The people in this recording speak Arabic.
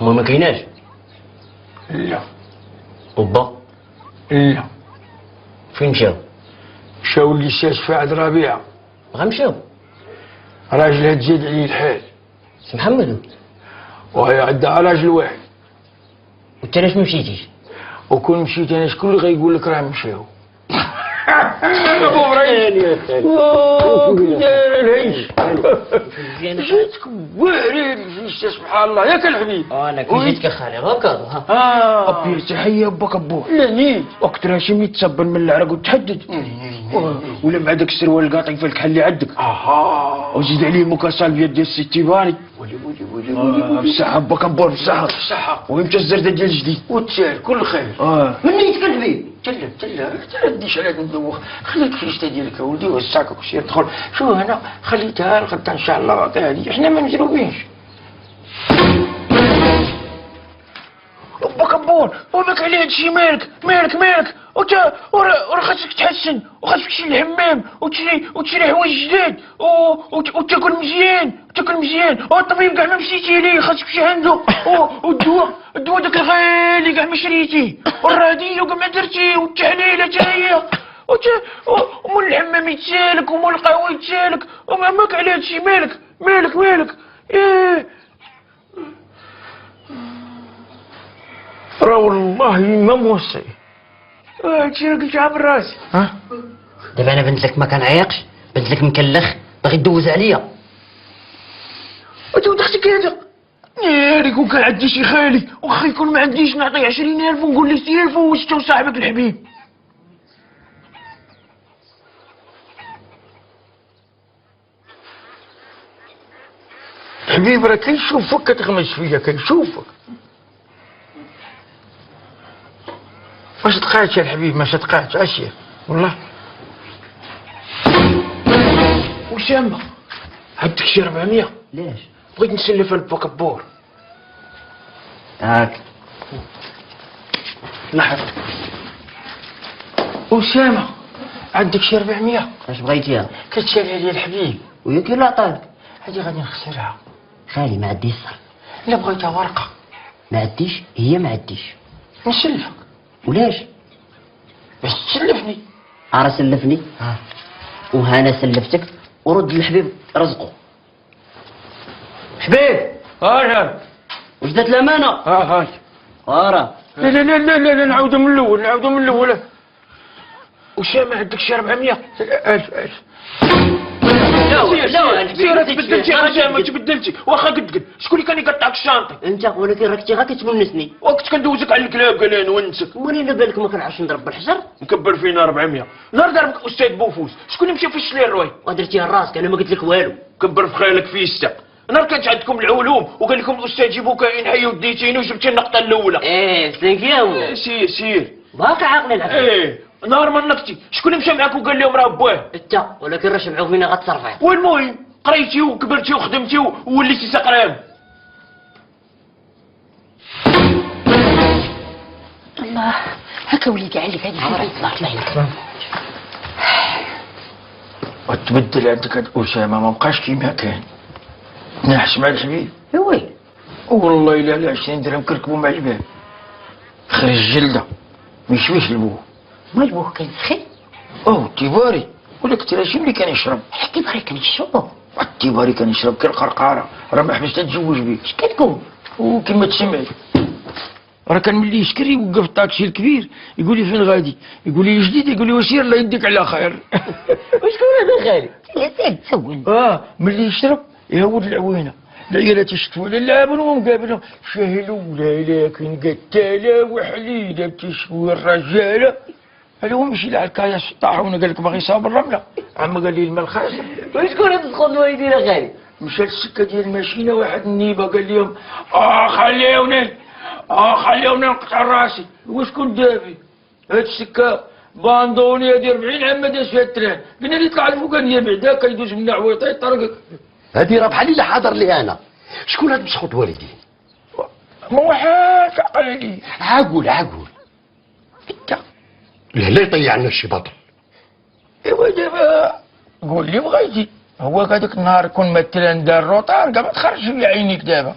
هو ما كايناش؟ لا. وبا؟ لا. فين مشاو؟ مشاو للمستشفى عند ربيعة. غنمشاو. راجلها تزيد عليه الحال. سي محمد. وهي عندها راجل واحد. وانت علاش ما مشيتيش؟ وكون مشيت انا شكون اللي غيقول لك راه مشاو؟ جيتك واعرين في سبحان الله ياك الحبيب. انا كي جيتك اخالي غاكا ها. ابي تحيه با كبور. لا نيت وقت راه شي تصبر من العرق وتحدد. ولا مع داك السروال القاطع في الكحل اللي عندك. وزيد عليه مكاسال ديال الستيباني. ولي بصحة با كبور بصحة. ويمشى الزردة ديال الجديد. وتسال كل خير. من نيتك الحبيب؟ تلا ديش عليك ندوخ. خليك في الشتا ديالك اولدي وسعك وسير دخل. شو هنا خليتها لغدا ان شاء الله غطيها هذه احنا ما مجروبينش. با كبور وباك عليه هادشي مالك وراه خاصك تحسن وخاصك تمشي للحمام وتشري حوايج جداد وتاكل مزيان والطبيب كاع ما مشيتي ليه خاصك تمشي عنده والدواء داك الغالي كاع ما شريتيه والرادية كاع ما درتيه والتحليلة تا هي ومول الحمام يتسالك ومول القهوة يتسالك وماك على هادشي مالك ايه راه والله ما موصي هادشي اللي قلت عامل راسي. دابا انا بنت لك ما كنعيقش، بنت لك مكلخ باغي تدوز عليا. انت اختك هذا ناري كون كان عندي شي خالي واخا يكون ما عنديش نعطيه 20,000 ونقول ليه سير فوز انت وصاحبك الحبيب. حبيب راه كيشوفك كتغمس فيا كيشوفك. ما صدقاتش يا الحبيب ما صدقاتش اشياء والله. وسامة عندك شي 400؟ ليش؟ بغيت نسلف الباكبور. هاك لحظة. أسامة عندك شي 400؟ اش بغيتيها؟ كتشالي عليا الحبيب. ويا كي لا عطاك؟ هادي غادي نخسرها. خالي ما عنديش صرف. لا بغيتها ورقة. ما عنديش هي ما عنديش. نسلفك. ولاش؟ باش تسلفني. راه سلفني. وهانا سلفتك ورد للحبيب رزقه. حبيب. نعم. واش دات الامانه؟ هاي. راه. لا نعاودو من الاول. أسامة عندك شي 400؟ ألف. لا تبدلتي حاجه ما تبدلتي واخا قد شكون اللي كان يقطعك الشانطي؟ انت ولكن راك غير كتونسني. وقت كندوزك على الكلاب قال لي نونسك. مالي على بالك ما كنعرفش نضرب بالحجر؟ مكبر فينا 400 نهار ضربك استاذ بوفوس شكون اللي مشى في الشلي الروي؟ ودرتيها لراسك انا ما قلت لك والو. كبر في خيالك فيستا نهار كانت عندكم العلوم وقال لكم الاستاذ جيبوا كاين حي وديتيني وجبتي النقطه الاولى. سنكياو. سير باقي عاقل العقل. نهار ما نقتي شكون اللي مشى معاك وقال لهم راه بواه؟ انت ولكن راه شمعوا فينا غتصرفي. والمهم قريتي وكبرتي وخدمتي ووليتي سقرام. الله هكا وليدي عليك هذه الحوار طلعت لي. وتبدل عندك هاد أسامة ما بقاش كيما كان. نحس مع الحبيب. وي والله الا على 20 درهم كركبوا مع الباب. خرج الجلده ما يشبهش لبوه. مال بوه كان سخي؟ التيباري ولا كنت شي اللي كان يشرب؟ التيباري كان يشربو. التيباري كان يشرب كالقرقاره راه ما حبش تتزوج بيه. اش كتقول؟ وكما تسمعي راه كان ملي يشكري يوقف الطاكسي الكبير يقول لي فين غادي؟ يقول لي جديد يقول لي وسير الله يديك على خير. وشكون هذا خالي؟ لا زاد تسول. ملي يشرب يهود العوينه العيالات يشتفوا للعابن ومقابلهم شاهلوا لكن قتاله وحليله تشوي الرجاله. هذا هو مشي لعند الكايا الطاحونه قال لك باغي يصاب الرمله. عم قال لي الماء خاسر. وشكون هذا الخطوه يديرها خالي؟ مشى للسكه ديال الماشينه واحد النيبه قال لهم خليوني نقطع راسي. وشكون دافي؟ هاد السكه باندونيه ديال 40 عام ما داش فيها التران. قلنا لي طلع الفوقانيه بعدا كيدوز من عويطه يطرقك. هذه راه بحال اللي حاضر لي انا. شكون هاد مسخوط والدي؟ ما واحد عقل لي. عقول انت لا يطيع لنا شي بطل. ايوا دابا قول لي بغيتي هو هذاك النهار كون مثلا دار روطار كاع ما تخرجش في عينيك دابا.